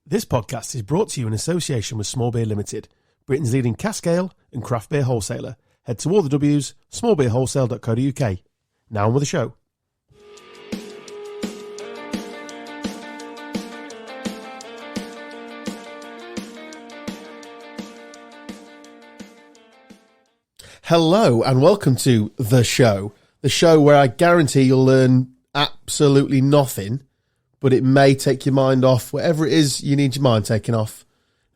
This podcast is brought to you in association with Small Beer Limited, Britain's leading cask ale and craft beer wholesaler. Head to all the W's, smallbeerwholesale.co.uk. Now on with the show. Hello and welcome to The Show where I guarantee you'll learn absolutely nothing, but it may take your mind off whatever it is you need your mind taken off.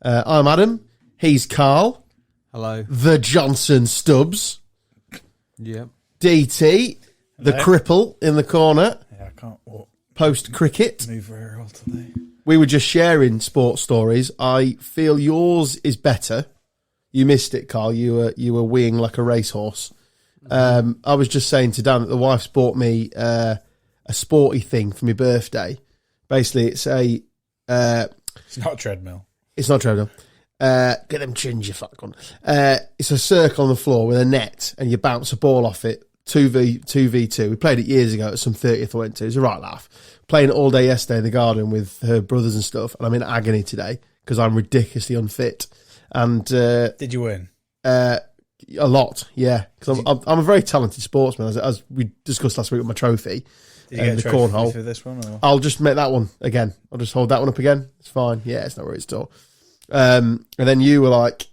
I'm Adam. He's Carl. Hello. The Johnson Stubbs. Yep. DT, the cripple in the corner. Yeah, I can't walk. Post cricket. Move very well today. We were just sharing sports stories. I feel yours is better. You missed it, Carl. You were weeing like a racehorse. I was just saying to Dan that the wife's bought me a sporty thing for my birthday. Basically, it's a... it's not a treadmill. It's not a treadmill. Get them chins, you fuck one. It's a circle on the floor with a net, and you bounce a ball off it. 2v2. We played it years ago at some 30th I went to. It was a right laugh. Playing it all day yesterday in the garden with her brothers and stuff, and I'm in agony today because I'm ridiculously unfit. And did you win? A lot, yeah. Because I'm a very talented sportsman, as we discussed last week with my trophy. Did you get a trophy cornhole for this one? Or? I'll just make that one again. I'll just hold that one up again. It's fine. Yeah, it's not worried at all. And then you were like,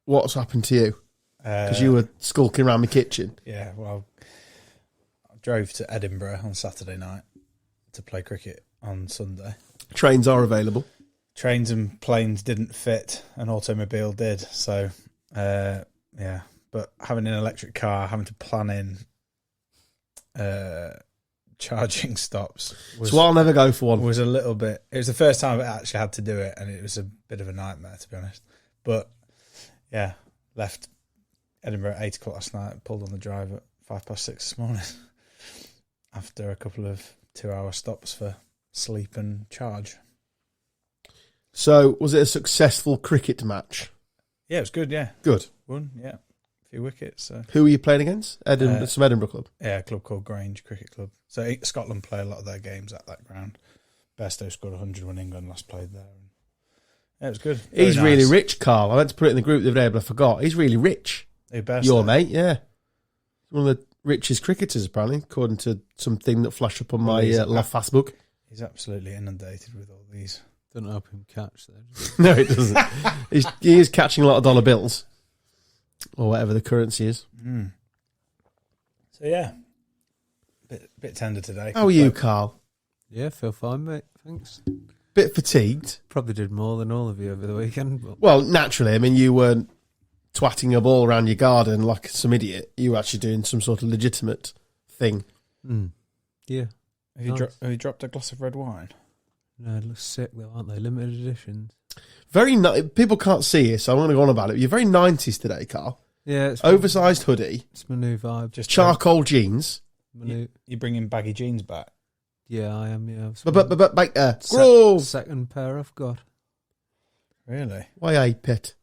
"What's happened to you?" Because you were skulking around my kitchen. Yeah, well, I drove to Edinburgh on Saturday night to play cricket on Sunday. Trains are available. Trains and planes didn't fit, an automobile did. So, yeah. But having an electric car, having to plan in charging stops. So I'll never go for one. Was a little bit. It was the first time I actually had to do it, and it was a bit of a nightmare, to be honest. But, yeah, left Edinburgh at 8 o'clock last night, pulled on the drive at 6:05 this morning after a couple of 2-hour stops for sleep and charge. So, was it a successful cricket match? Yeah, it was good, yeah. Good. Won, yeah. A few wickets. Who were you playing against? Some Edinburgh club? Yeah, a club called Grange Cricket Club. So Scotland play a lot of their games at that ground. Bairstow scored 100 when England last played there. Yeah, it was good. He's really rich, Carl. I meant to put it in the group the other day, but I forgot. He's really rich. Your mate, yeah. One of the richest cricketers, apparently, according to something that flashed up on my Facebook. He's absolutely inundated with all these. Don't help him catch there. No, it doesn't. He is catching a lot of dollar bills. Or whatever the currency is. Mm. So, yeah. Bit tender today. How are you, Carl? Yeah, feel fine, mate. Thanks. Bit fatigued. Probably did more than all of you over the weekend. But... Well, naturally. I mean, you weren't twatting a ball around your garden like some idiot. You were actually doing some sort of legitimate thing. Mm. Yeah. Have you dropped a glass of red wine? No, it looks sick though, aren't they? Limited editions. People can't see you, so I'm going to go on about it. You're very 90s today, Carl. Yeah. It's oversized hoodie. It's my new vibe. Just charcoal jeans. You're bringing baggy jeans back? Yeah, I am, yeah. Second pair I've got. Really? Why a pit?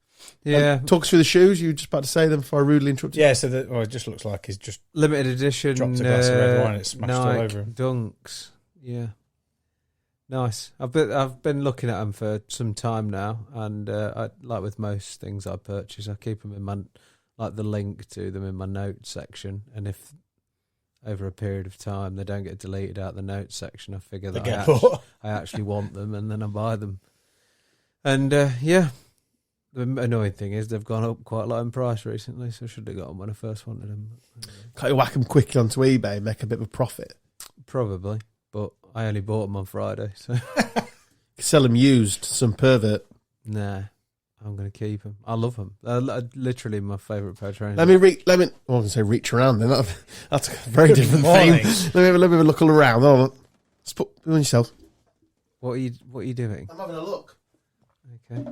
Yeah. Talk us through the shoes. You were just about to say them before I rudely interrupted. Yeah, so it just looks like he's just... Limited edition. Dropped a glass of red wine, it's smashed Nike all over him. Dunks. Yeah. Nice. I've been looking at them for some time now, and I like with most things I purchase, I keep them in my the link to them in my notes section, and if over a period of time they don't get deleted out the notes section, I figure that I actually want them, and then I buy them. And yeah, the annoying thing is they've gone up quite a lot in price recently, so I should have got them when I first wanted them. Can't you whack them quickly onto eBay and make a bit of a profit? Probably, but I only bought them on Friday, so sell them used, some pervert. Nah, I'm going to keep them. I love them. They're literally my favourite pair of trainers. I was going to say reach around then. That's a very different thing. Let me have a look all around. Hold on. Let's put on yourself. What are you doing? I'm having a look. Okay.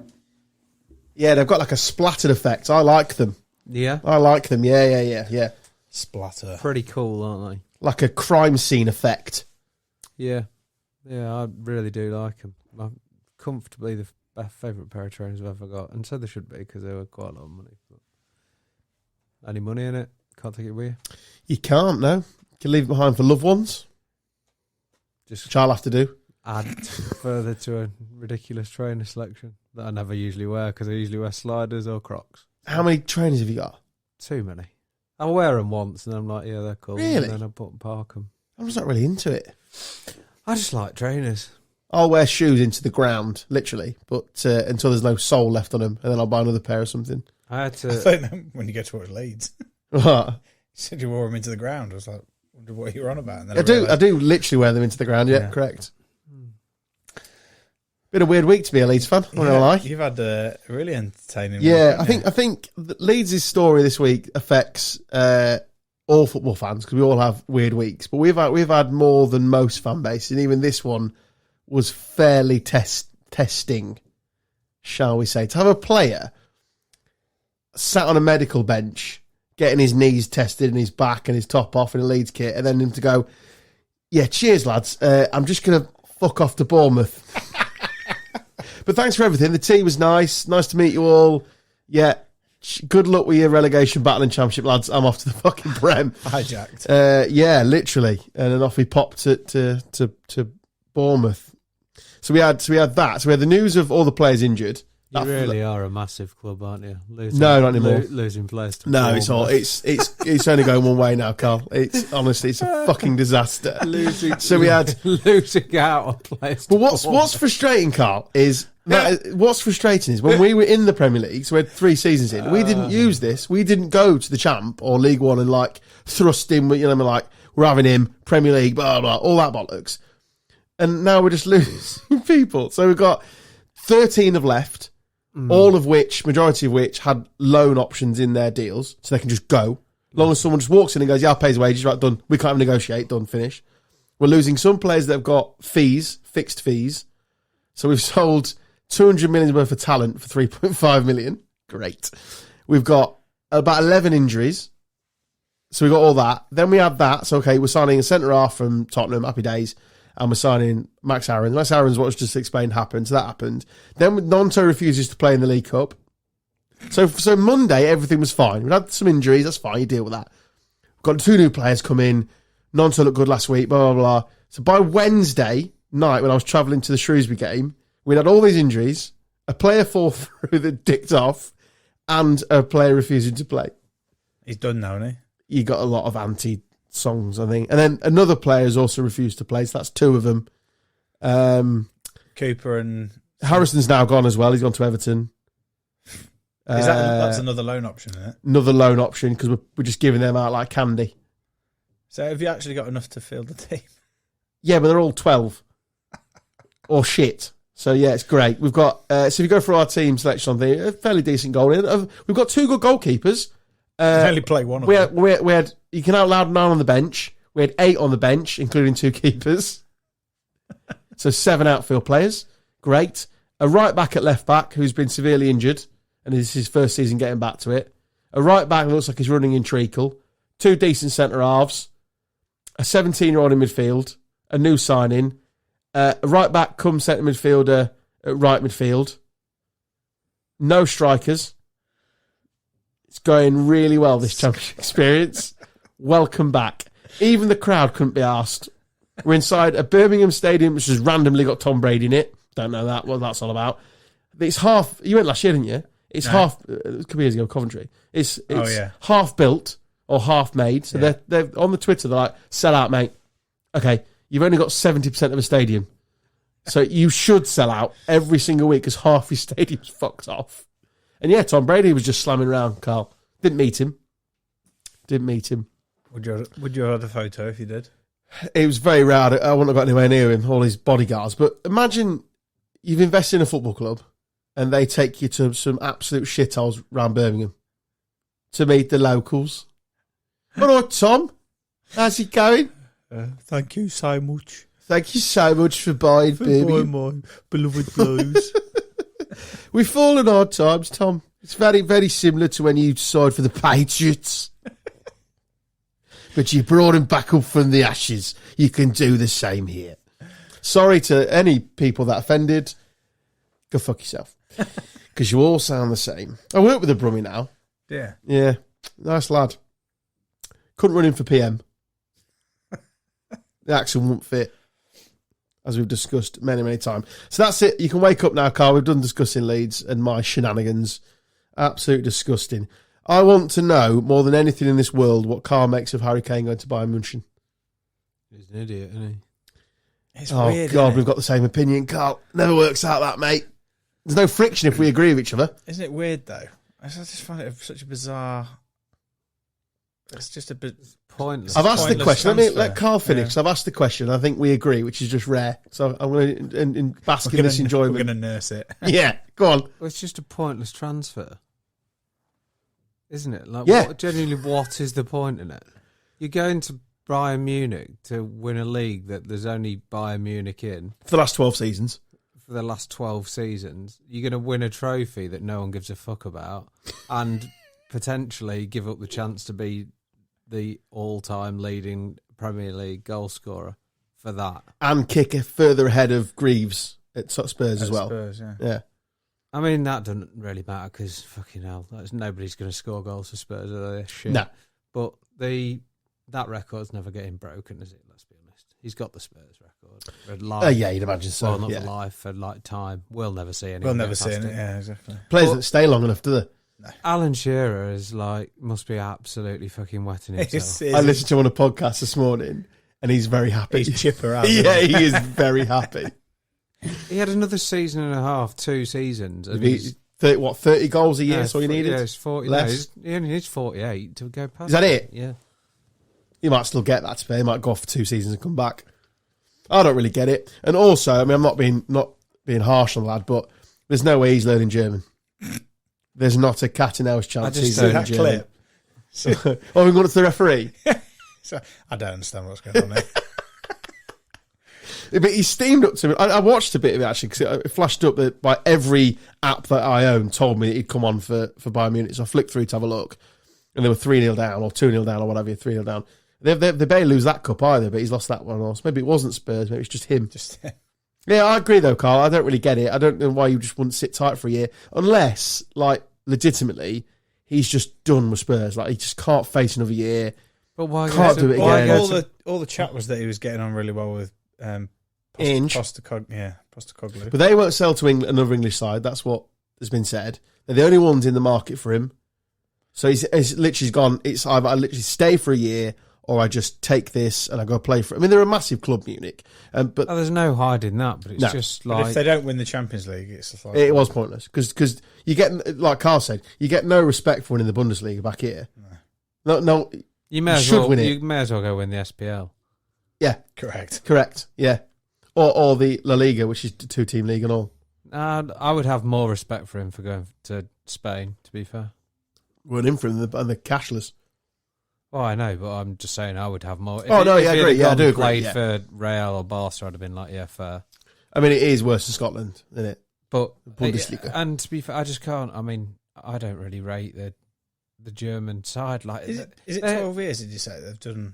Yeah, they've got like a splattered effect. I like them. Yeah? I like them. Yeah. Splatter. Pretty cool, aren't they? Like a crime scene effect. Yeah, I really do like them. I'm comfortably the favourite pair of trainers I've ever got, and so they should be because they were quite a lot of money. But any money in it? Can't take it with you. You can't, no. You can leave it behind for loved ones. Just which I'll have to do. add further to a ridiculous trainer selection that I never usually wear because I usually wear sliders or Crocs. How many trainers have you got? Too many. I'll wear them once and I'm like, yeah, they're cool. Really? And then I park them. I'm just not really into it. I just like trainers. I'll wear shoes into the ground, literally, but until there's no sole left on them, and then I'll buy another pair or something. I thought when you go to watch Leeds, What? you said you wore them into the ground. I was like, wonder what you were on about. And then I do literally wear them into the ground. Yeah, correct. Been a weird week to be a Leeds fan. I'm not gonna lie. You've had a really entertaining. Yeah, week, I think Leeds' story this week affects all football fans because we all have weird weeks. But we've had more than most fan bases, and even this one was fairly testing, shall we say? To have a player sat on a medical bench getting his knees tested and his back and his top off in a Leeds kit, and then him to go, yeah, cheers lads. I'm just gonna fuck off to Bournemouth. But thanks for everything. The tea was nice. Nice to meet you all. Yeah. Good luck with your relegation battle and championship, lads. I'm off to the fucking Prem. Hijacked. Yeah, literally. And then off he popped to Bournemouth. So we had that. So we had the news of all the players injured. You really are a massive club, aren't you? No, not anymore. Losing players to No, it's only going one way now, Carl. It's honestly, it's a fucking disaster. losing out on players. But what's frustrating, Carl, is what's frustrating is when we were in the Premier League, so we had 3 seasons in, we didn't use this. We didn't go to the Champ or League One and like thrust him. Like we're having him Premier League, blah blah, all that bollocks. And now we're just losing people. So we've got 13 have left. All of which, majority of which, had loan options in their deals, so they can just go. As long as someone just walks in and goes, yeah, I'll pay his wages, right, done. We can't even negotiate, done, finish. We're losing some players that have got fees, fixed fees. So we've sold 200 million worth of talent for 3.5 million. Great. We've got about 11 injuries. So we've got all that. Then we have that. So, okay, we're signing a centre-half from Tottenham, happy days. And we're signing Max Aarons. Max Aarons, what was just explained, happened. So that happened. Then Nonto refuses to play in the League Cup. So Monday, everything was fine. We had some injuries. That's fine. You deal with that. We've got 2 new players come in. Nonto looked good last week, blah, blah, blah. So by Wednesday night, when I was travelling to the Shrewsbury game, we'd had all these injuries, a player fall through that dicked off, and a player refusing to play. He's done now, isn't he? You got a lot of songs, I think. And then another player has also refused to play, so that's 2 of them. Cooper and... Harrison's now gone as well. He's gone to Everton. That's another loan option, isn't it? Another loan option, because we're just giving them out like candy. So have you actually got enough to field the team? Yeah, but they're all 12. Or shit. So yeah, it's great. We've got... so if you go through our team selection on there, a fairly decent goal in. We've got 2 good goalkeepers. Only play one of them. We had you can out loud 9 on the bench. We had 8 on the bench, including 2 keepers. So 7 outfield players. Great. A right back at left back who's been severely injured, and this is his first season getting back to it. A right back that looks like he's running in treacle. 2 decent centre halves. A 17-year-old in midfield. A new signing. A right back come centre midfielder at right midfield. No strikers. It's going really well, this championship experience. Welcome back. Even the crowd couldn't be asked. We're inside a Birmingham stadium, which has randomly got Tom Brady in it. Don't know what that's all about. It's half... You went last year, didn't you? It's half... It was a couple of years ago, Coventry. It's half built or half made. So they're on the Twitter, they're like, sell out, mate. Okay, you've only got 70% of a stadium. So you should sell out every single week because half your stadium's fucked off. And yeah, Tom Brady was just slamming around, Carl. Didn't meet him. Would you have had a photo if you did? It was very rare. I wouldn't have got anywhere near him, all his bodyguards. But imagine you've invested in a football club and they take you to some absolute shitholes around Birmingham to meet the locals. All right, Tom. How's it going? Thank you so much. Thank you so much for buying Birmingham. My beloved Blues. We've fallen hard times, Tom. It's very, very similar to when you signed for the Patriots. But you brought him back up from the ashes. You can do the same here. Sorry to any people that offended. Go fuck yourself. Because you all sound the same. I work with a Brummie now. Yeah. Yeah. Nice lad. Couldn't run in for PM. The accent wouldn't fit. as we've discussed many, many times. So that's it. You can wake up now, Carl. We've done discussing Leeds and my shenanigans. Absolutely disgusting. I want to know, more than anything in this world, what Carl makes of Harry Kane going to Bayern Munich. He's an idiot, isn't he? It's Oh, weird, God, isn't we've got the same opinion, Carl. Never works out that, mate. There's no friction if we agree with each other. Isn't it weird, though? I just find it such a bizarre... It's just a bit... Pointless. I've asked the question. Let Carl finish. Yeah. I've asked the question. I think we agree, which is just rare. So I'm going to bask in this enjoyment. We're going to nurse it. Yeah, go on. Well, it's just a pointless transfer, isn't it? Like, Yeah. genuinely, what is the point in it? You're going to Bayern Munich to win a league that there's only Bayern Munich in For the last 12 seasons. for the last 12 seasons. You're going to win a trophy that no one gives a fuck about and potentially give up the chance to be the all-time leading Premier League goal scorer for that. And kick it further ahead of Greaves at Spurs as well. Spurs, Yeah. I mean, that doesn't really matter because, fucking hell, nobody's going to score goals for Spurs, are they? Shit. No. But that record's never getting broken, is it? Let's be honest. He's got the Spurs record. For life. Yeah, you'd imagine so. Well, not yeah. for life, for like time. We'll never see anyone. We'll never get see past it. Yeah, exactly. Players don't stay long enough, do they? Alan Shearer is like, must be absolutely fucking wetting himself. I listened to him on a podcast this morning and he's very happy. He's chipper out. Yeah, he is very happy. He had another season and a half, 2 seasons. And he's 30 goals a year, that's all you needed? Yeah, it's 40. Less. No, he only needs 48 to go past. Is that it? Yeah. He might still get that to pay. He might go off for 2 seasons and come back. I don't really get it. And also, I mean, I'm not being harsh on the lad, but there's no way he's learning German. There's not a cat in hell's chance he's learning German. Clip. Oh, we're going to the referee. So, I don't understand what's going on there. But he steamed up to me. I watched a bit of it actually because it flashed up that by every app that I own told me that he'd come on for Bayern Munich. So I flicked through to have a look, and they were 3-0 down or 2-0 down or whatever. 3-0 down. They barely lose that cup either, but he's lost that one also. Maybe it wasn't Spurs. Maybe it's just him. Yeah, I agree though, Carl. I don't really get it. I don't know why you just wouldn't sit tight for a year, unless, like, legitimately, he's just done with Spurs. Like, he just can't face another year. But why can't do it again? All the chat was that he was getting on really well with Postecoglou. But they won't sell to another English side. That's what has been said. They're the only ones in the market for him. So he's literally gone. It's either I literally stay for a year or I just take this and I go play for it. I mean, they're a massive club, Munich. But there's no hiding that. But it's just like, but if they don't win the Champions League, it's just like, it was pointless because you get, like Carl said, you get no respect for winning the Bundesliga back here. No, you may as well win it. You may as well go win the SPL. Yeah, correct. Yeah, or the La Liga, which is a 2-team league and all. I would have more respect for him for going to Spain. To be fair, we're in for him and the cashless. Oh, I know, but I'm just saying I would have more. I agree. Yeah, I do agree. Played for Real or Barca, I'd have been like, yeah, fair. I mean, it is worse than Scotland, isn't it? But Bundesliga. And to be fair, I just can't. I mean, I don't really rate the German side. Like, is it 12 years? Did you say they've done?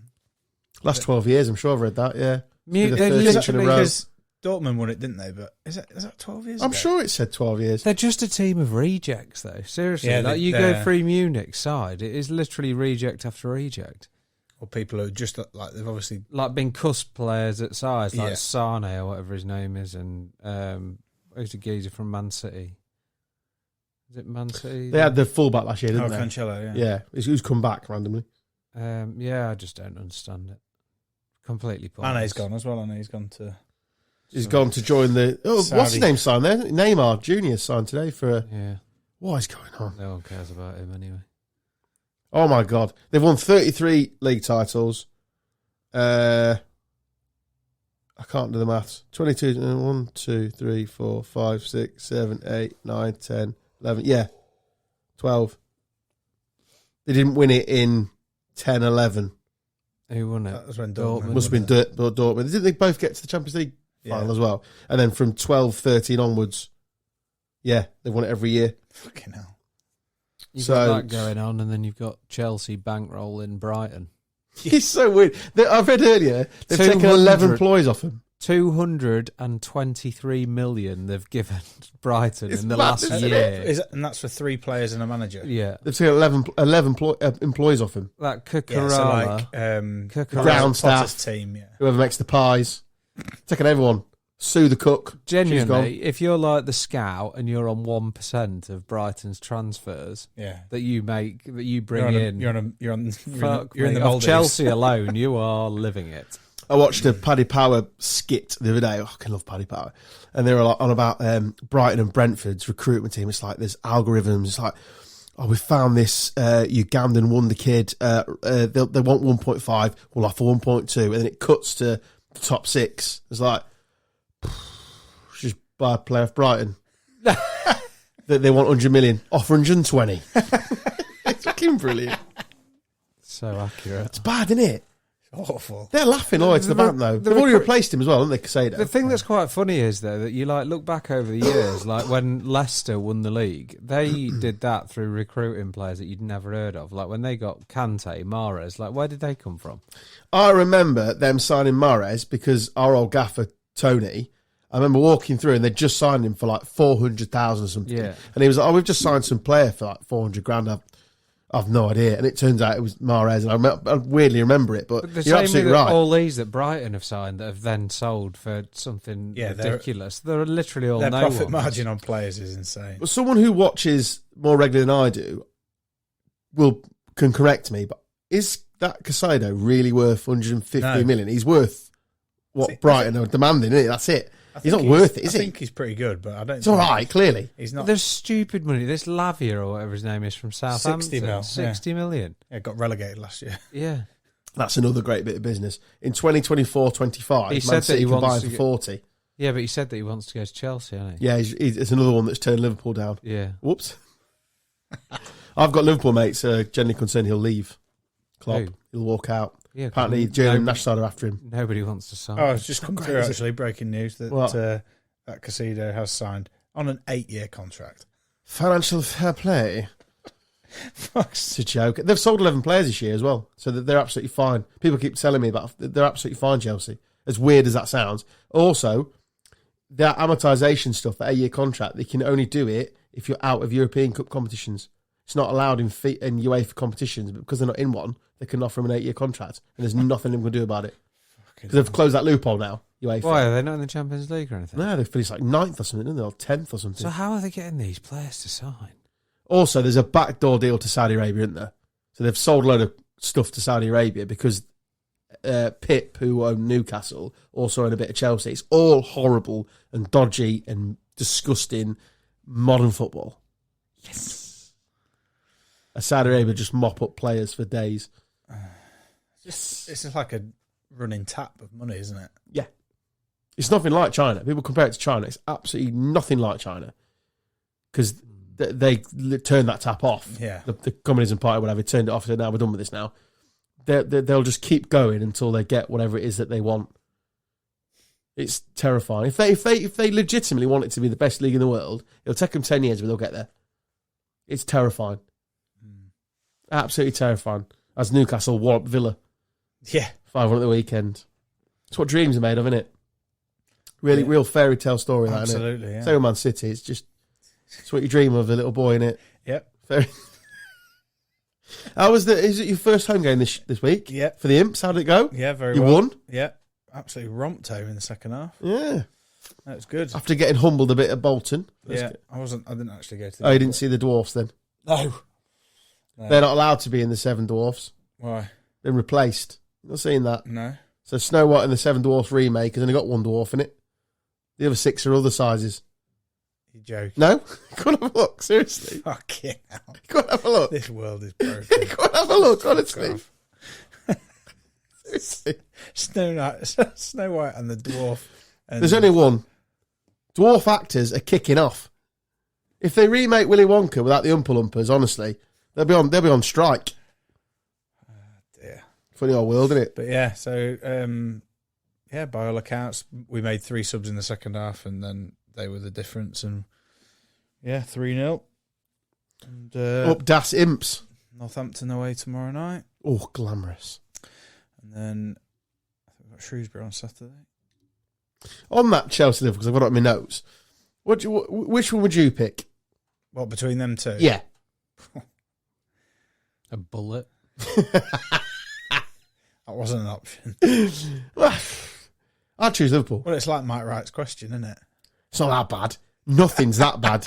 Last 12 years, I'm sure I've read that. Yeah, because Dortmund won it, didn't they? But is that 12 years? I'm sure it said 12 years. They're just a team of rejects, though. Seriously, yeah, you go through Munich's side, it is literally reject after reject. Or people who just like they've obviously like been cusp players at sides, like Sane or whatever his name is, and who's the geezer from Man City? Is it Man City? They had the fullback last year, didn't they? Cancelo, yeah. Who's come back randomly? Yeah, I just don't understand it. Completely pointless. Mane's gone as well. I know he's gone to. He's gone to join the. Oh, Saudi. What's his name signed there? Neymar Jr. signed today for. Yeah. What is going on? No one cares about him anyway. Oh my God! They've won 33 league titles. I can't do the maths. 22, 1, 2, 3, 4, 5, 6, 7, 8, 9, 10, 11. Yeah, 12. They didn't win it in 10, 11. Who won it? That was when Dortmund. Must have been Dortmund. Didn't they both get to the Champions League final as well? And then from 12, 13 onwards, they've won it every year. Fucking hell. You've got that going on, and then you've got Chelsea bankrolling Brighton. He's so weird. I've read earlier they've taken 11 employees off him. 223 million they've given Brighton in the last year. And that's for 3 players and a manager? Yeah. They've taken 11 employees off him. That Cucurella. Ground staff. team, whoever makes the pies. Taking everyone. sue the cook. Genuinely, if you're like the scout and you're on 1% of Brighton's transfers that you make, that you bring in, you're in the of Maldives. Chelsea alone, you are living it. I watched a Paddy Power skit the other day. Oh, I love Paddy Power. And they were like on about Brighton and Brentford's recruitment team. It's like there's algorithms. It's like, oh, we found this Ugandan wonder kid. They want 1.5. We'll offer 1.2. And then it cuts to the top 6. It's like, just buy a player of Brighton. They want 100 million. Offer 120. It's fucking brilliant. So accurate. It's bad, isn't it? Awful. They're laughing all the way to the bank, though. They've already replaced him as well, haven't they, Casado? The thing that's quite funny is, though, that you like look back over the years, like when Leicester won the league, they did that through recruiting players that you'd never heard of. Like when they got Kante, Mahrez, like where did they come from? I remember them signing Mahrez because our old gaffer, Tony, I remember walking through and they'd just signed him for like 400,000 or something. Yeah. And he was like, oh, we've just signed some player for like 400 grand. I've no idea. And it turns out it was Mahrez, and I weirdly remember it, but you're absolutely right. All these that Brighton have signed that have then sold for something ridiculous. They're literally all their no profit ones. margin on players is insane. Well, someone who watches more regularly than I do can correct me, but is that Casado really worth 150 million? He's worth what Brighton are demanding, isn't it? That's it. He's not worth it, is he? I think he's pretty good, but I don't. It's all right, clearly. He's not. There's stupid money. This Lavia or whatever his name is from Southampton. 60 million. Yeah, got relegated last year. Yeah. That's another great bit of business. In 2024-25, He Man said that City he can buy wants him to for 40. Yeah, but he said that he wants to go to Chelsea, hasn't he? Yeah, it's another one that's turned Liverpool down. Yeah. Whoops. I've got Liverpool mates generally concerned he'll leave. Klopp. Who? He'll walk out. Yeah, apparently, German national side are after him. Nobody wants to sign. Oh, it's just come great, through is it? actually. Breaking news that that Casado has signed on an 8-year contract. Financial fair play. Fuck's It's a joke. They've sold 11 players this year as well, so they're absolutely fine. People keep telling me about they're absolutely fine, Chelsea. As weird as that sounds. Also, that amortisation stuff, that 8-year contract, they can only do it if you're out of European Cup competitions. It's not allowed in UEFA competitions, but because they're not in one, they can offer them an 8-year contract, and there's nothing they can do about it. Because they've closed that loophole now, UEFA. Why, are they not in the Champions League or anything? No, they've finished like 9th or something, or 10th or something. So how are they getting these players to sign? Also, there's a backdoor deal to Saudi Arabia, isn't there? So they've sold a load of stuff to Saudi Arabia because Pip, who owned Newcastle, also owned a bit of Chelsea. It's all horrible and dodgy and disgusting modern football. Yes. Saudi Arabia just mop up players for days. It's just like a running tap of money, isn't it? Yeah. It's nothing like China. People compare it to China. It's absolutely nothing like China. Because they turned that tap off. Yeah. The communism party, whatever, turned it off. So now we're done with this now. They'll just keep going until they get whatever it is that they want. It's terrifying. If they legitimately want it to be the best league in the world, it'll take them 10 years, but they'll get there. It's terrifying. Absolutely terrifying. As Newcastle walloped Villa. Yeah. 5-1 at the weekend. It's what dreams are made of, isn't it? Really, real fairy tale story, that, isn't it? Absolutely, yeah. Same with Man City. It's what you dream of, a little boy, innit? Yep. Is it your first home game this week? Yeah. For the Imps? How did it go? Yeah, very you well. You won? Yeah. Absolutely romped home in the second half. Yeah. That was good. After getting humbled a bit at Bolton. Yeah. I didn't actually go to the Oh, you didn't see the Dwarfs then? No. They're not allowed to be in the Seven Dwarfs. Why? They're replaced. You've not seen that? No. So Snow White and the Seven Dwarfs remake has only got one dwarf in it. The other 6 are other sizes. You joking? No? Go and have a look, seriously. Fucking hell. Go and have a look. This world is broken. Go and have a look, honestly. Seriously. Snow White and the dwarf. And There's only one. Dwarf actors are kicking off. If they remake Willy Wonka without the Oompa Loompas, honestly, they'll be on strike. Dear. Funny old world, isn't it? But yeah, so by all accounts, we made 3 subs in the second half, and then they were the difference. And 3-0. And Up Das Imps. Northampton away tomorrow night, Oh, glamorous. and then I think we've got Shrewsbury on Saturday. On that Chelsea Liverpool, because I've got it in my notes. Which one would you pick? What, between them two? Yeah. A bullet. That wasn't an option. I'd choose Liverpool. Well, it's like Mike Wright's question, isn't it? It's not that bad. Nothing's that bad.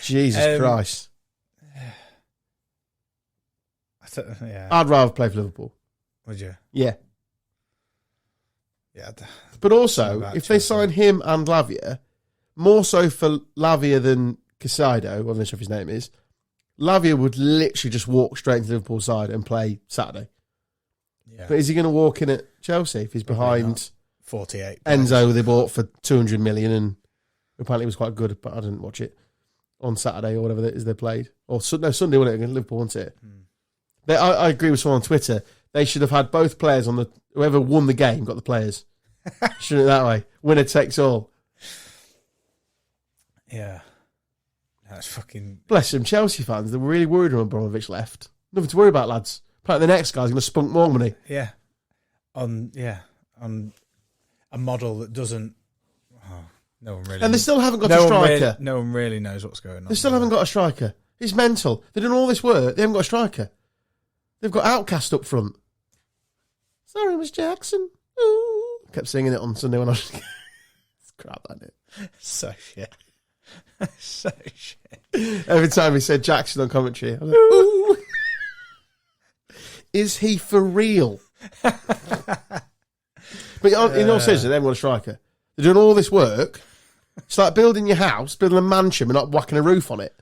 Jesus Christ. Yeah. I'd rather play for Liverpool. Would you? Yeah. Yeah. But also, if they sign him and Lavia, more so for Lavia than Casado, I'm not sure if his name is, Lavia would literally just walk straight into Liverpool's side and play Saturday. Yeah. But is he going to walk in at Chelsea if he's behind 48 Enzo they bought for 200 million and apparently was quite good, but I didn't watch it on Saturday or whatever it is they played. Or Sunday, wasn't it? Liverpool, wasn't it? But I agree with someone on Twitter. They should have had both players on the... Whoever won the game got the players. Shouldn't it that way? Winner takes all. Yeah. That's fucking... Bless them, Chelsea fans. They were really worried when Abramovich left. Nothing to worry about, lads. Apparently the next guy's going to spunk more money. Yeah. On a model that doesn't... Oh, no one really... And they still haven't got a striker. No one really knows what's going on. They still haven't got a striker. It's mental. They've done all this work. They haven't got a striker. They've got Outcast up front. Sorry, Miss Jackson. Ooh. Kept singing it on Sunday when I was... It's crap, that it. So shit. So shit. Every time he said Jackson on commentary, I was like, ooh. Is he for real? But in all seriousness, they haven't got a striker. They're doing all this work. It's like building your house, building a mansion, but not whacking a roof on it.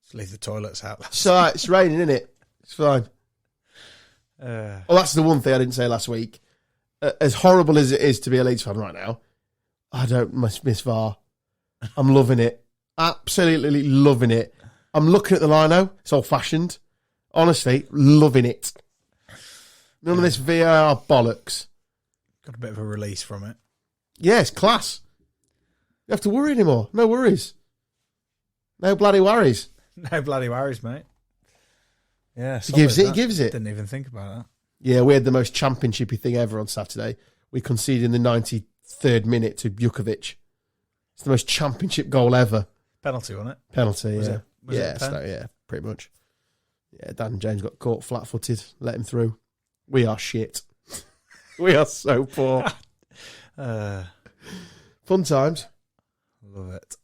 Just leave the toilets out. So it's raining, isn't it? It's fine. Well, that's the one thing I didn't say last week. As horrible as it is to be a Leeds fan right now, I don't miss VAR. I'm loving it. Absolutely loving it. I'm looking at the lino. It's old-fashioned. Honestly, loving it. None of this VAR bollocks. Got a bit of a release from it. Yeah, it's class. You don't have to worry anymore. No worries. No bloody worries. No bloody worries, mate. Yeah, He gives it. He gives it. Didn't even think about that. Yeah, we had the most championshipy thing ever on Saturday. We conceded in the 93rd minute to Bjukovic. It's the most championship goal ever. Penalty, wasn't it? Penalty, Was yeah. it? Was it a pen? Yeah, pretty much. Yeah, Dan James got caught flat-footed, let him through. We are shit. We are so poor. Fun times. Love it.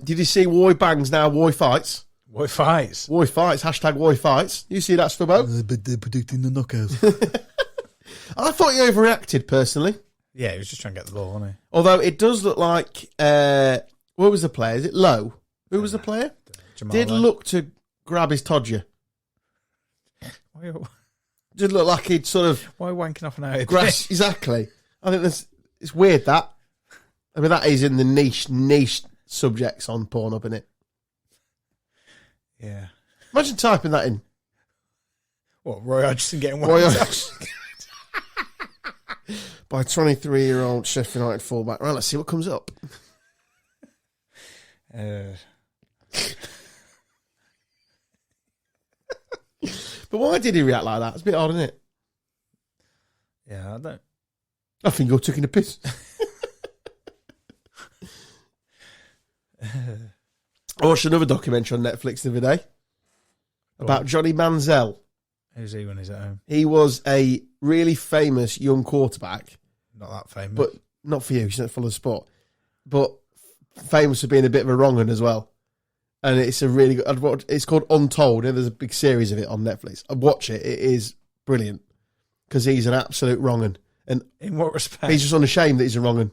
Did you see Woy bangs now, Woy fights? Woy fights. Woy fights, hashtag Woy fights. You see that, Spabo? They're predicting the knockouts. I thought he overreacted, personally. Yeah, he was just trying to get the ball, wasn't he? Although it does look like... what was the player? Is it Lowe? Who was the player? Did look to grab his todger. Did look like he'd sort of... Why wanking off an hour? Exactly. I think it's weird, that. I mean, that is in the niche subjects on Pornhub, isn't it? Yeah. Imagine typing that in. What, Roy Hodgson getting one? Roy Hodgson. By 23-year-old Sheffield United fullback. Right, let's see what comes up. But why did he react like that? It's a bit odd, isn't it? Yeah, I don't... I think you're taking a piss. I watched another documentary on Netflix the other day about Johnny Manziel. Who's he when he's at home? He was a really famous young quarterback. Not that famous. But not for you, you don't follow the sport. But famous for being a bit of a wrong one as well. And it's a really good... It's called Untold. And there's a big series of it on Netflix. I watch it. It is brilliant. Because he's an absolute wrong one. And in what respect? He's just unashamed that he's a wrong one.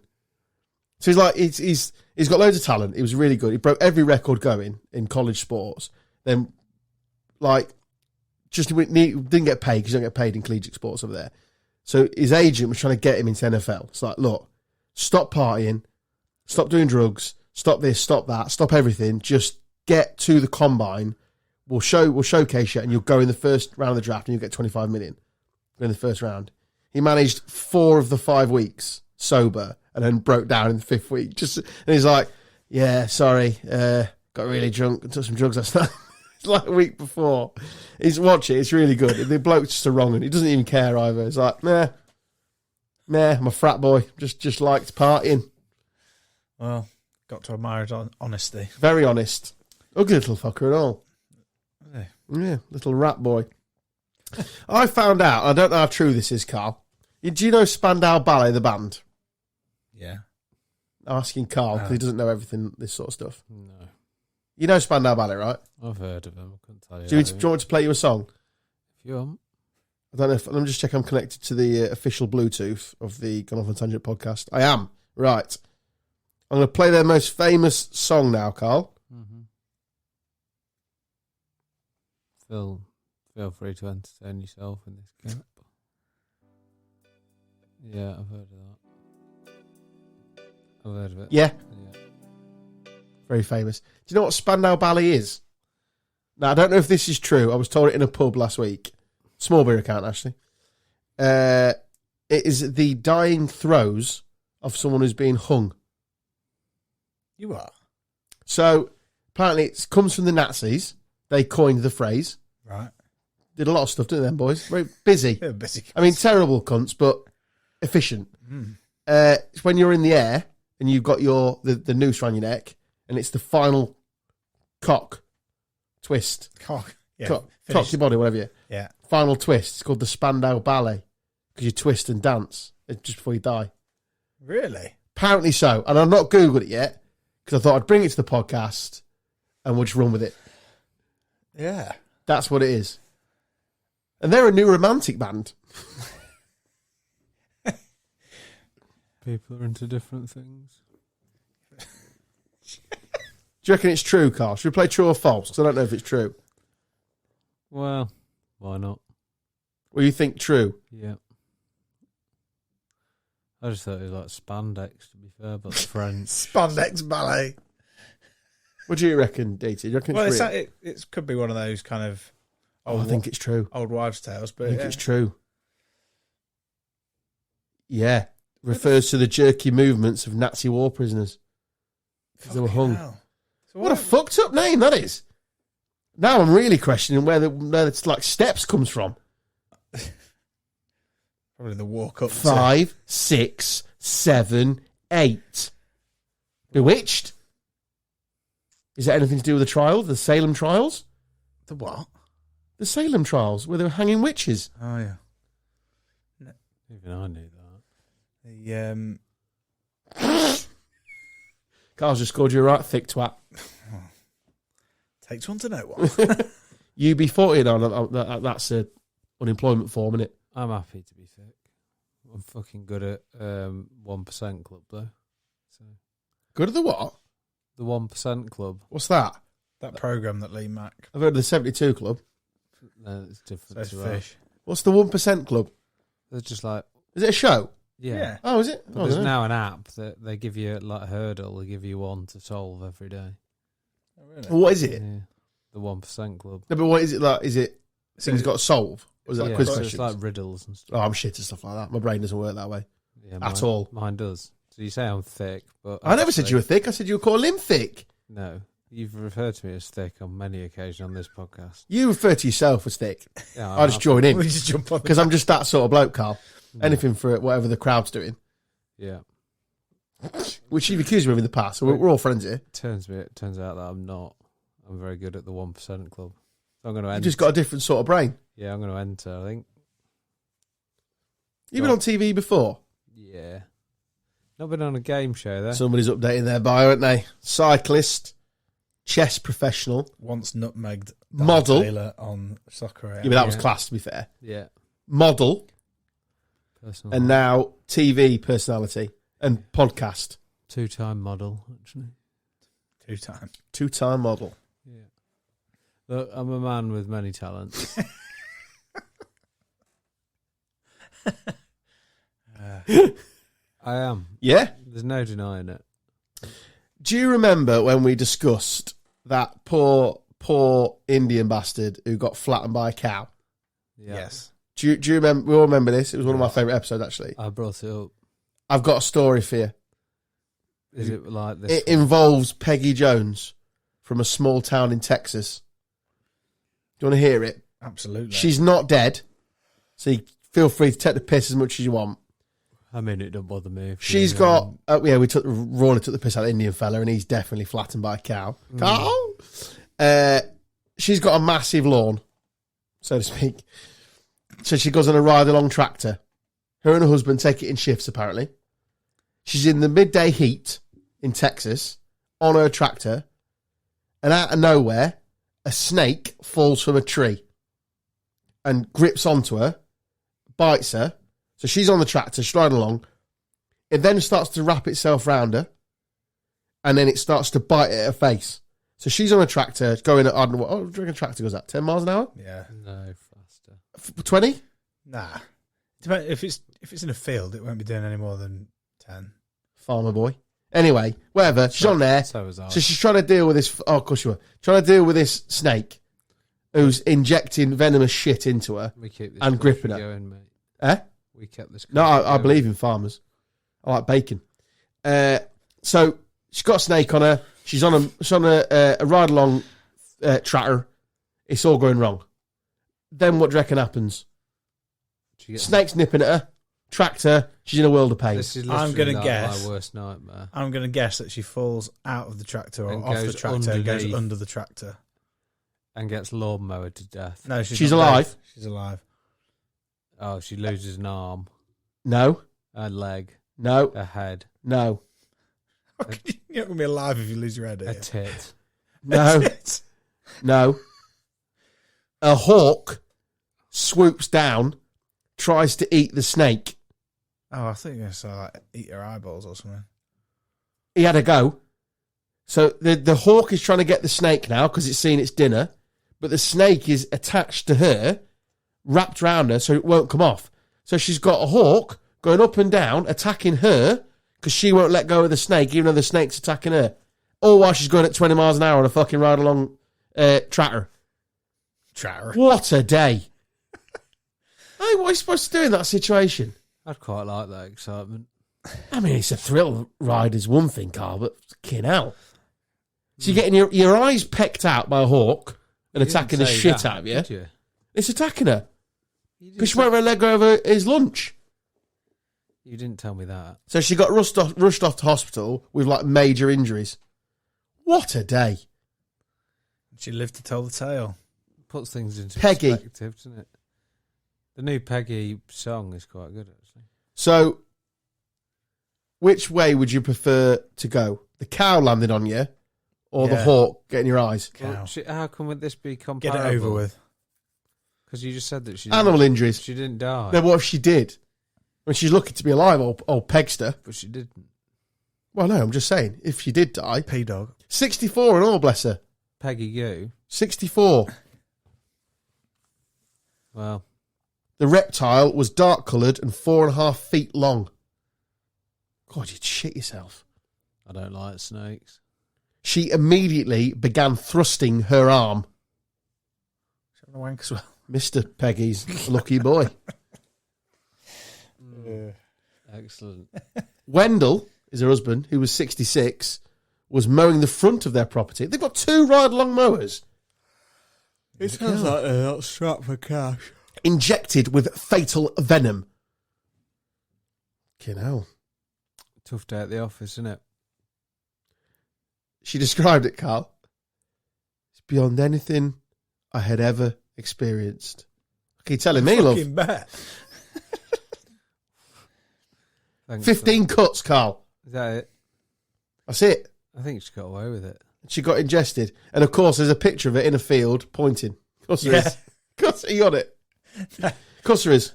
So he's like... He's got loads of talent. He was really good. He broke every record going in college sports. Then, like... Just didn't get paid because you don't get paid in collegiate sports over there. So his agent was trying to get him into NFL. It's like, look, stop partying, stop doing drugs, stop this, stop that, stop everything. Just get to the combine. We'll showcase you, and you'll go in the first round of the draft, and you'll get 25 million in the first round. He managed 4 of the 5 weeks sober, and then broke down in the 5th week. And he's like, yeah, sorry, got really drunk and took some drugs last night. Like a week before. He's watching, it's really good. The bloke's just a wrong one. He doesn't even care either. It's like, nah, I'm a frat boy. Just liked partying. Well, got to admire his honesty. Very honest. Ugly little fucker at all. Yeah. Yeah, little rat boy. I found out, I don't know how true this is, Carl. Do you know Spandau Ballet, the band? Yeah. I'm asking Carl because he doesn't know everything, this sort of stuff. No. You know Spandau Ballet, right? I've heard of them. I couldn't tell you. Do you want me to play you a song? If you want. I don't know if... Let me just check I'm connected to the official Bluetooth of the Gone Off on Tangent podcast. I am. Right. I'm going to play their most famous song now, Carl. Mm-hmm. Feel free to entertain yourself in this gap. Yeah, I've heard of that. I've heard of it. Yeah. Yeah. Very famous. Do you know what Spandau Ballet is? Now, I don't know if this is true. I was told it in a pub last week. Small beer account, actually. It is the dying throes of someone who's being hung. You are? So, apparently it comes from the Nazis. They coined the phrase. Right. Did a lot of stuff, didn't they, them boys? Very busy. They're busy. I mean, terrible cunts, but efficient. Mm. It's when you're in the air and you've got the noose around your neck and it's the final cock twist. Cock. Yeah. Cock Finished. your body, whatever you. Yeah. Final twist. It's called the Spandau Ballet because you twist and dance just before you die. Really? Apparently so. And I've not Googled it yet because I thought I'd bring it to the podcast and we'll just run with it. Yeah. That's what it is. And they're a new romantic band. People are into different things. Do you reckon it's true, Carl? Should we play true or false? Because I don't know if it's true. Well, why not? Well, you think true? Yeah. I just thought it was like spandex, to be fair, but French. Spandex ballet. What do you reckon, DT? Do you reckon Well, it's real? it could be one of those kind of I think it's true. old wives' tales, but I think it's true. Yeah. Refers to the jerky movements of Nazi war prisoners. They were hung. Hell. So What a fucked up name that is. Now I'm really questioning where it's like steps comes from. Probably the walk up. 5, 6, 7, 8. Bewitched? Is that anything to do with the trial? The Salem trials? The what? The Salem trials, where they were hanging witches. Oh yeah. Even I knew that. The Carl's just scored you a right thick twat. takes one to know one. UB40 on that's a unemployment form, isn't it? I'm happy to be thick. I'm fucking good at 1% Club, though. So Good at the what? the 1% Club. What's that? That program that Lee Mack. I've heard of the 72 Club. No, it's different Says to fish. What's the 1% Club? They're just like, Is it a show? yeah. Oh, is it? But Oh, I there's don't know. now an app that they give you like a hurdle. They give you one to solve every day. Oh, really? Well, what is it? Yeah. The 1% Club. No, but what is it like? Is it things got to solve? Or is that Yeah, quiz so questions? it's like riddles and stuff. Oh, I'm shit at stuff like that. My brain doesn't work that way. Yeah, at all. Mine does. So you say I'm thick, but I never said you were thick. I said you were called him thick. No, you've referred to me as thick on many occasions on this podcast. You refer to yourself as thick. Yeah, I just join in We just jump on because I'm just that sort of bloke, Carl. Yeah. Anything for whatever the crowd's doing, Yeah. which you've accused me of in the past. So we're all friends here. Turns out that I'm not. I'm very good at the 1% Club. So I'm going to You've enter. just got a different sort of brain. Yeah, I'm going to enter. I think. You've been on TV before. Yeah. Not been on a game show though. Somebody's updating their bio, aren't they? Cyclist, chess professional, once nutmegged Dan Model. Taylor on Soccer. yeah, but that was Yeah. class, to be fair. Yeah. Model, Personal. and now TV personality and podcast. 2-time model actually. 2 times. 2-time model. Yeah. Look, I'm a man with many talents. I am. Yeah. There's no denying it. Do you remember when we discussed that poor Indian bastard who got flattened by a cow? Yeah. Yes. Do you remember? We all remember this. It was one of my favourite episodes, actually. I brought it up. I've got a story for you. Is it like this? It involves Peggy Jones from a small town in Texas. Do you want to hear it? Absolutely. She's not dead, so you feel free to take the piss as much as you want. I mean, it don't bother me. If She's you, got... Rawley took the piss out of the Indian fella, and he's definitely flattened by a cow. Carl? She's got a massive lawn, so to speak. So she goes on a ride along tractor, Her and her husband take it in shifts, apparently. She's in the midday heat in Texas on her tractor, and out of nowhere, a snake falls from a tree and grips onto her, bites her. So she's on the tractor, she's riding along. It then starts to wrap itself round her, and then it starts to bite at her face. So she's on a tractor going at, I don't know what, do you reckon a tractor goes at 10 miles an hour? Yeah. No, faster. 20? Nah. If it's in a field, it won't be doing any more than 10. Farmer boy. Anyway, whatever. She's on there. So was I. So she's trying to deal with this. Oh, of course you were. Trying to deal with this snake who's injecting venomous shit into her We keep this and gripping her. going, mate. Eh? We kept this. No, I going. believe in farmers. I like bacon. So she's got a snake on her. She's on a ride along tractor. It's all going wrong. Then what do you reckon happens? Snake's nipping at her. Tractor. She's in a world of pain. This is I'm literally gonna like guess. my worst nightmare. I'm going to guess that she falls out of the tractor or And off the goes tractor and goes underneath. under the tractor. And gets lawnmower to death. No, She's not alive. dead. She's alive. Oh, she loses an arm, No. a leg, No. a head, No. You're not going to be alive if you lose your head, are a you? tit. No. That's it. No. A hawk swoops down, tries to eat the snake. Oh, I think you're going to say, like, eat her eyeballs or something. He had a go. So the hawk is trying to get the snake now because it's seen its dinner, but the snake is attached to her, wrapped around her, so it won't come off. So she's got a hawk going up and down, attacking her because she won't let go of the snake, even though the snake's attacking her. All while she's going at 20 miles an hour on a fucking ride along tractor. Tractor. What a day. Hey, what are you supposed to do in that situation? I'd quite like that excitement. I mean, it's a thrill ride is one thing, Carl, but fucking hell. So you're getting your eyes pecked out by a hawk and You didn't attacking the say shit that, out of you. did you? It's attacking her You because she didn't, won't let go of his lunch. you didn't tell me that. So she got rushed off to hospital with like major injuries. What a day. She lived to tell the tale. Puts things into Peggy. perspective, doesn't it? The new Peggy song is quite good, actually. So, which way would you prefer to go? The cow landing on you or the Yeah. hawk getting your eyes? Cow. How can would this be Get comparable? it over with. Because you just said that Animal injuries. she didn't die. Then what if she did? When she's lucky to be alive, old Pegster. But she didn't. Well, no, I'm just saying, if she did die, P-dog. 64 and all, bless her. Peggy Goo. 64. Well, The reptile was dark coloured and 4.5 feet long. God, you'd shit yourself. I don't like snakes. She immediately began thrusting her arm. She's having a wank as well. Mr. Peggy's lucky boy. Excellent. Wendell is her husband, who was 66, was mowing the front of their property. They've got 2 ride-along mowers. It sounds like they're not strapped for cash. Injected with fatal venom. Fucking hell. Tough day at the office, isn't it? She described it, Carl. It's beyond anything I had ever experienced. Okay, telling me, love. Fucking bet. Thanks 15 cuts, Carl. Is that it? That's it. I think she got away with it. She got ingested. And of course, there's a picture of it in a field pointing. Of course there is. Of course, you got it. Of course there is.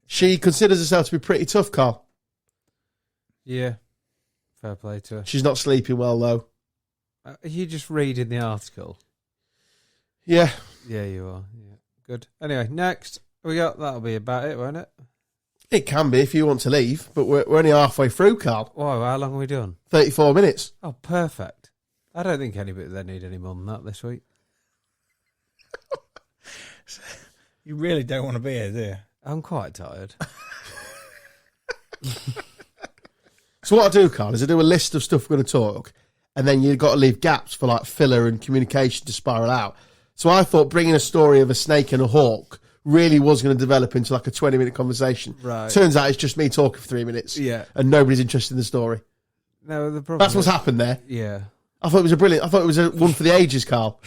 She considers herself to be pretty tough, Carl. Yeah. Fair play to her. She's not sleeping well, though. Are you just reading the article? Yeah. Yeah, you are. Yeah. Good. Anyway, next. That'll be about it, won't it? It can be if you want to leave, but we're only halfway through, Carl. Wow, how long have we done? 34 minutes. Oh, perfect. I don't think anybody they need any more than that this week. You really don't want to be here, do you? I'm quite tired. So what I do, Carl, is I do a list of stuff we're going to talk, and then you've got to leave gaps for like filler and communication to spiral out. So I thought bringing a story of a snake and a hawk really was going to develop into like a 20-minute conversation. Right. Turns out it's just me talking for 3 minutes. Yeah. And nobody's interested in the story. No, the problem. That's what's is- happened there. Yeah. I thought it was a brilliant. I thought it was a one for the ages, Carl.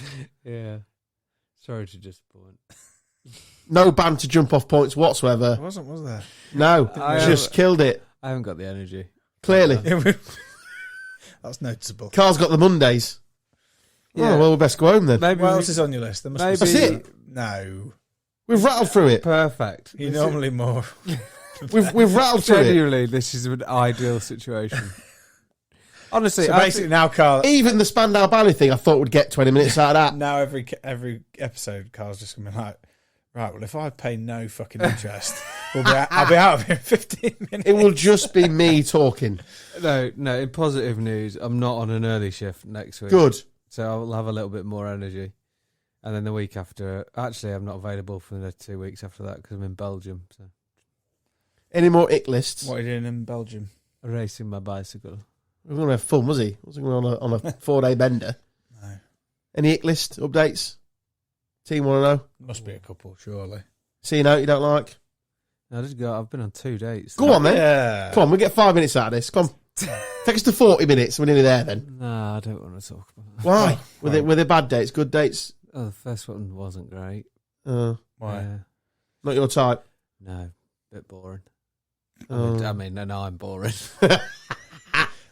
Yeah. Sorry to disappoint. No banter, jump off points whatsoever. There wasn't, was there? No, just killed it. I haven't got the energy. Clearly. That's noticeable. Carl's got the Mondays. Yeah. Oh, well, we best go home then. Maybe What else is on your list? There must That's it. No. We've rattled through it. Perfect. You're normally more. We've rattled through it. Genuinely, this is an ideal situation. Honestly, So basically now, Carl. Even the Spandau Ballet thing I thought would get 20 minutes out of that. Now every episode, Carl's just going to be like, right, well, if I pay no fucking interest, I'll be out of here in 15 minutes. It will just be me talking. no. In positive news, I'm not on an early shift next week. Good. So I'll have a little bit more energy. And then the week after, actually, I'm not available for the 2 weeks after that because I'm in Belgium. So Any more ick lists? What are you doing in Belgium? racing my bicycle. We're going to have fun, was he? Wasn't going on a 4-day bender. No. Any ick list updates? Team want to know? Must be a couple, surely. See out you don't like? I did go. I've been on 2 dates. Go on then. Yeah. Come on, we'll get 5 minutes out of this. Come on. Take us to 40 minutes. We're nearly there then. Nah, I don't want to talk about that. Why? Were they bad dates? Good dates? Oh, the first one wasn't great. Why? Not your type? No, bit boring. Oh. I mean, no, I'm boring.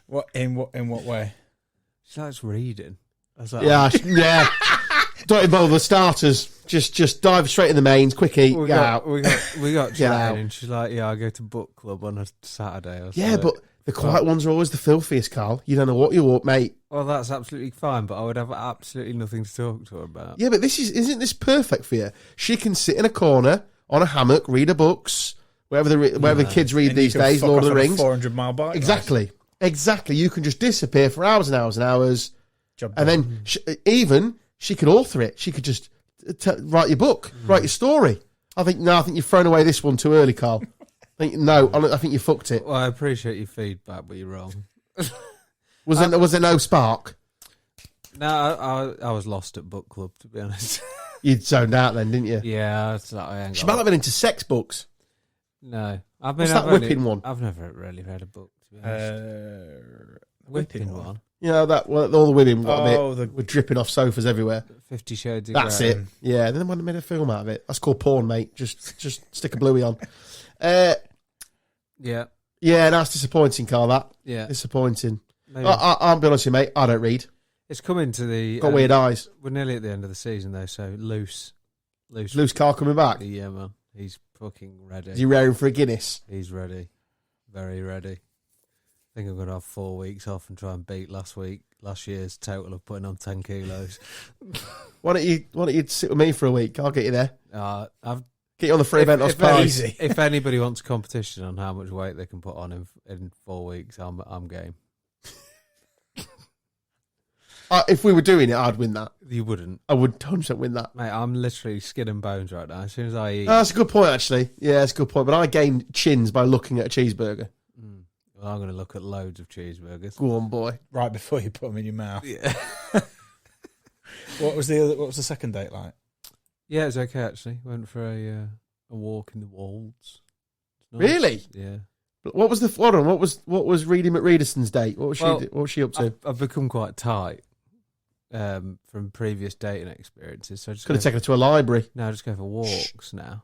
What in what way? She likes reading. I was like, Yeah. Don't involve the starters. Just dive straight in the mains. Quick eat. we Get got out. we got Get out. chatting, and she's like, "Yeah, I go to book club on a Saturday." Or Yeah, something. but the quiet ones are always the filthiest, Carl. You don't know what you want, mate. Well, that's absolutely fine, but I would have absolutely nothing to talk to her about. Yeah, but isn't this perfect for you? She can sit in a corner on a hammock, read her books, wherever the kids read And these you can days, fuck Lord of off the on a Rings. 400-mile bike. Exactly. You can just disappear for hours and hours and hours, Job and done. then she could author it. She could just write your book, write your story. I think you've thrown away this one too early, Carl. I think you fucked it. Well, I appreciate your feedback, but you're wrong. Was there no spark? No, I was lost at book club, to be honest. You'd zoned out then, didn't you? Yeah, it's like I ain't She got- might have been into sex books. No, What's that whipping one? I've never really read a book, to be honest. Whipping one. You know that all the women Oh, were dripping off sofas everywhere. 50 Shades of That's Grey. it. Yeah, then they made a film out of it. That's called porn, mate. Just stick a bluey on. Yeah, that's disappointing, Carl. That Yeah. disappointing. Maybe. I'll be honest with you, mate. I don't read. It's coming to the... Got weird eyes. We're nearly at the end of the season, though, so loose. Loose Carl coming back. Yeah, man. He's fucking ready. Is he raring for a Guinness? He's ready. Very ready. I think I'm going to have 4 weeks off and try and beat last year's total of putting on 10 kilos. Why don't you sit with me for a week? I'll get you there. I've Get you on the free event if, pies. if anybody wants a competition on how much weight they can put on in 4 weeks, I'm game. If we were doing it, I'd win that. You wouldn't. I would 100% win that. Mate, I'm literally skin and bones right now. As soon as I eat... That's a good point, actually. Yeah, that's a good point. But I gain chins by looking at a cheeseburger. Well, I'm going to look at loads of cheeseburgers. Go on, boy. Right before you put them in your mouth. Yeah. What was the second date like? Yeah, it was okay, actually. Went for a walk in the Wolds. It's nice. Really? Yeah. What was what was Reedy McReederson's date? What was she up to? I've become quite tight from previous dating experiences. So I just Could have taken her to a library. No, I just go for walks now.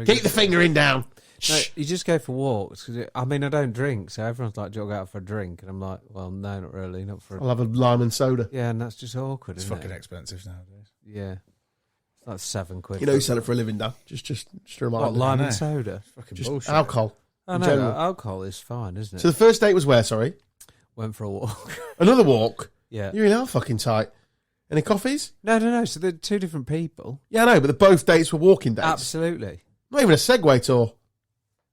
Keep the finger in down. No, you just go for walks. I don't drink, so everyone's like, do you want to go out for a drink? And I'm like, well, no, not really. Not for I'll have a lime and soda. Yeah, and that's just awkward, It's isn't fucking it? expensive nowadays. Yeah. It's like £7. You know you sell it for a living, Dan. Just to remind What, you. lime know. and soda? Fucking Just bullshit. alcohol. Oh, in no, general. alcohol is fine, isn't it? So the first date was where, sorry? Went for a walk. Another walk? Yeah. You really are fucking tight. Any coffees? No. So they're two different people. Yeah, I know, but both dates were walking dates. Absolutely. Not even a Segway tour.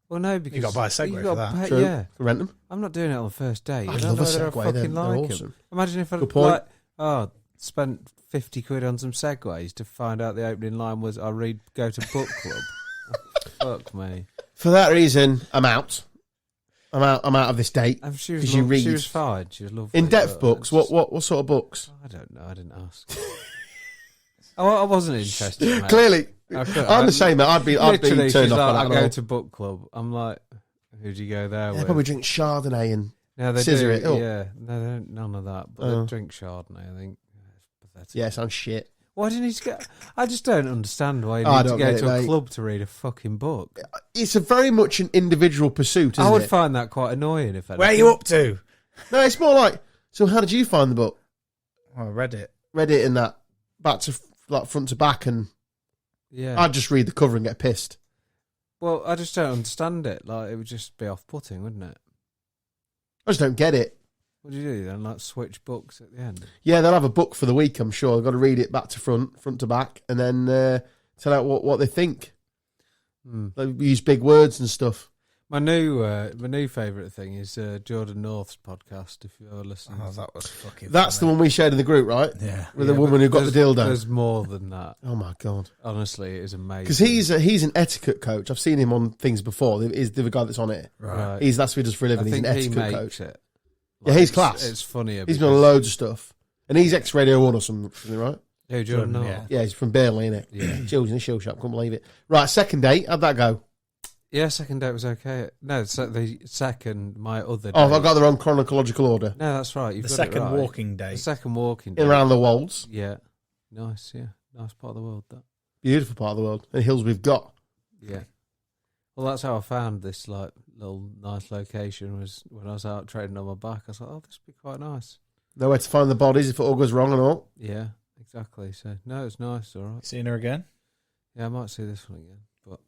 Well, no, because You got to buy a Segway you for gotta that. pay- True. Yeah. Rent them. I'm not doing it on the first date. I I don't love know a whether I Segway. fucking They're like awesome. them. Imagine if I Good point. spent 50 quid on some Segways to find out the opening line was go to book club. Fuck me. For that reason, I'm out. I'm out of this date. She 'Cause you read. was fine. She was lovely. In-depth but books. it's What sort of books? I don't know. I didn't ask. I wasn't interested. Mate. Clearly, I'm I'm the same, mate. I'd be Literally, turned she's off like, by I that. go All. to book club. I'm like, who'd you go there They with? probably drink Chardonnay and Yeah, they scissor do. it up. Yeah, no, they don't, none of that. But Oh. they drink Chardonnay, I think. It's pathetic. yeah, sounds shit. Why do you need to go? I just don't understand why you I need to don't go get it, to a mate. club to read a fucking book. It's a very much an individual pursuit, isn't I would it? find that quite annoying if. Where are you up to? No, it's more like, so how did you find the book? Oh, I read it. Read it in that back to like front to back, and Yeah. I'd just read the cover and get pissed. Well, I just don't understand it. Like, it would just be off-putting, wouldn't it? I just don't get it. What do you do then? Like, switch books at the end? Yeah, they'll have a book for the week, I'm sure. They've got to read it back to front to back, and then tell out what they think. They use big words and stuff. My new favourite thing is Jordan North's podcast, if you're listening. Oh, that was fucking That's the funny. one we shared in the group, right? Yeah. With the woman who got the dildo. There's more than that. Oh, my God. Honestly, it is amazing. Because he's an etiquette coach. I've seen him on things before. He's the guy that's on it. Right. That's what he does for a living. I He's an think he etiquette makes coach. it. Yeah, he's it's- class. It's funnier. He's done loads of stuff. And he's ex-Radio 1 or something, right? Who, Jordan North? Yeah. Yeah, he's from Burnley, innit? Yeah. Children in the show shop, couldn't believe it. Right, second date, how'd that go? Yeah, second date was okay. No, the second, my other date. Oh, I've got the wrong chronological order. No, that's right. You've The got second it right. walking The day. second walking date. In around the Wolds. Yeah. Nice, yeah. Nice part of the world, that. Beautiful part of the world. The hills we've got. Yeah. Well, that's how I found this like little nice location, was when I was out trading on my bike. I was like, oh, this would be quite nice. Nowhere to find the bodies if it all goes wrong and all. Yeah, exactly. So, no, it's nice, all right. Seen her again? Yeah, I might see this one again, but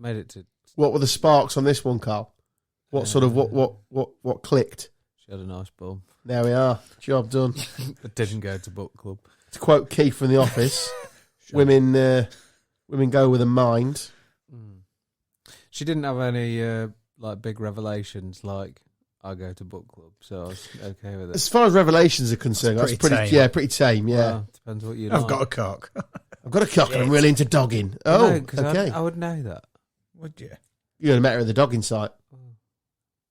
made it to... What were the sparks on this one, Carl? What sort of, what clicked? She had a nice bum. There we are. Job done. I didn't go to book club. To quote Keith from The Office, women go with a mind. She didn't have any like big revelations like I go to book club, so I was okay with it. As far as revelations are concerned, that's pretty tame. pretty tame, yeah. Well, depends what you like. I've got a cock. I've got a cock and I'm really into dogging. Oh, No, 'cause okay. I would know that. Would you? You're going to met her at the dogging site.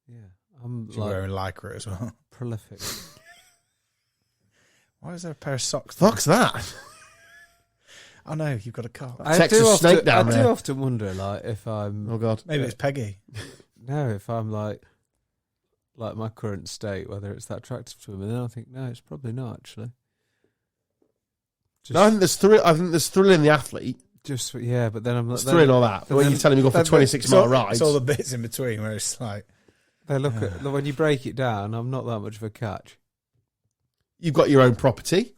Yeah, I'm She's like wearing lycra as well. prolific. Why is there a pair of socks? Fuck's that. Oh no, you've got a cock. Texas snake down I there. do often wonder, like, if I'm Oh, God. Maybe it's Peggy. no, if I'm like my current state, whether it's that attractive to him, and then I think no, it's probably not actually. No, I think there's thrill in the athlete. Just yeah, but then I'm There's like, thrill in all that. but When then- you're telling me go for then- 26-mile rides. It's all the bits in between where it's like, they look at when you break it down. I'm not that much of a catch. You've got your own property.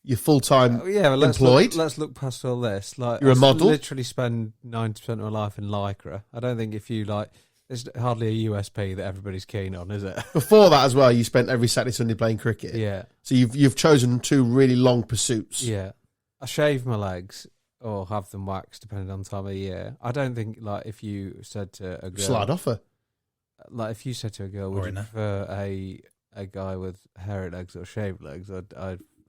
You're full-time Yeah, well, employed. Let's look past all this. Like, You're a model. Literally spend 90% of my life in lycra. I don't think if you like, there's hardly a USP that everybody's keen on, is it? Before that as well, you spent every Saturday, Sunday playing cricket. Yeah, So you've chosen two really long pursuits. yeah. I shave my legs or have them waxed depending on the time of year. I don't think like if you said to a girl, Slide off her. like if you said to a girl, would you Foreigner. prefer a guy with hairy legs or shaved legs?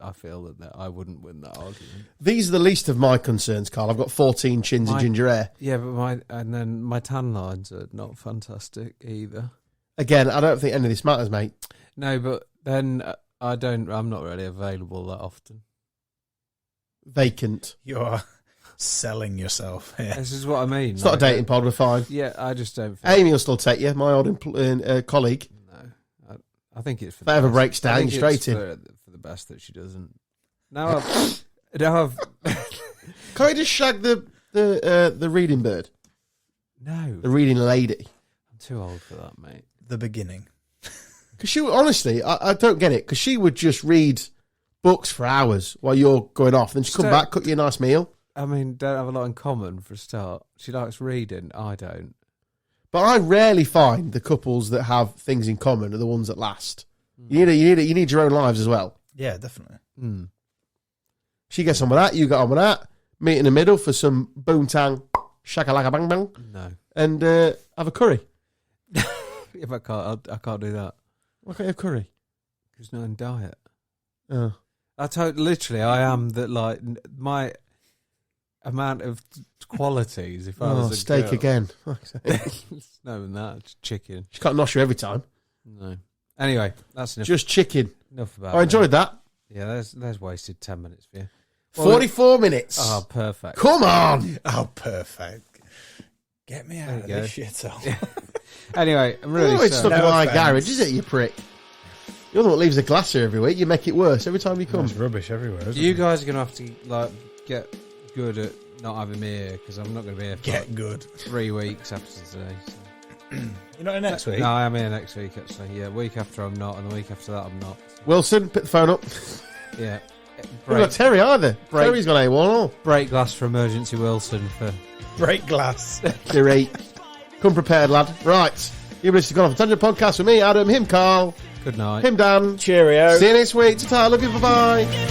I feel that I wouldn't win that argument. These are the least of my concerns, Carl. I've got 14 chins and ginger hair. Yeah, but my tan lines are not fantastic either. Again, I don't think any of this matters, mate. No, but then I'm not really available that often. Vacant. you're selling yourself here. This is what I mean. It's not a dating pod, we're fine. Yeah, I just don't feel... Amy will still take you, my old colleague. No, I think it's for If that ever best. breaks down, I think you're it's straight in. for the best that she doesn't. Now I've Can't you just shag the reading bird? no. The reading lady? I'm too old for that, mate. The beginning. Because she, honestly, I don't get it. Because she would just read books for hours while you're going off. Then she'd come back, cook you a nice meal. I mean, don't have a lot in common for a start. She likes reading. I don't. But I rarely find the couples that have things in common are the ones that last. You need your own lives as well. Yeah, definitely. Mm. She gets on with that, you get on with that. Meet in the middle for some boontang, shakalaka bang bang, No. and have a curry. If I can't do that. Why can't you have curry? It's not in diet. Oh. Literally, I am that, like, my amount of qualities, if I was a steak girl. again. It's not even that, it's chicken. She can't nosh you every time. No. Anyway, that's enough, Just chicken. enough about I enjoyed that. Yeah, there's wasted 10 minutes for you. 44 minutes. Oh, perfect. Come on. Oh, perfect. Get me There out you of go. this shit hole. Anyway, I'm really Oh, it's sorry. stuck in No my offense. garage, is it, you prick? You're the one that leaves the glass here every week. You make it worse every time you come. There's rubbish everywhere. Isn't You there? guys are going to have to like get good at not having me here because I'm not going to be here for Get like good. 3 weeks after today. So. You're not in next week? No, I am here next week actually. Yeah, week after I'm not, and the week after that I'm not. Wilson, pick the phone up. Yeah. We've got Terry either. Terry's got A1. Break glass for emergency Wilson for Break glass. Great. Come prepared, lad. Right. You've listened to Gone Off a Tangent podcast with me, Adam, him, Carl, good night. him, Dan. Cheerio. See you next week. Ta-ta. Love you. Bye-bye.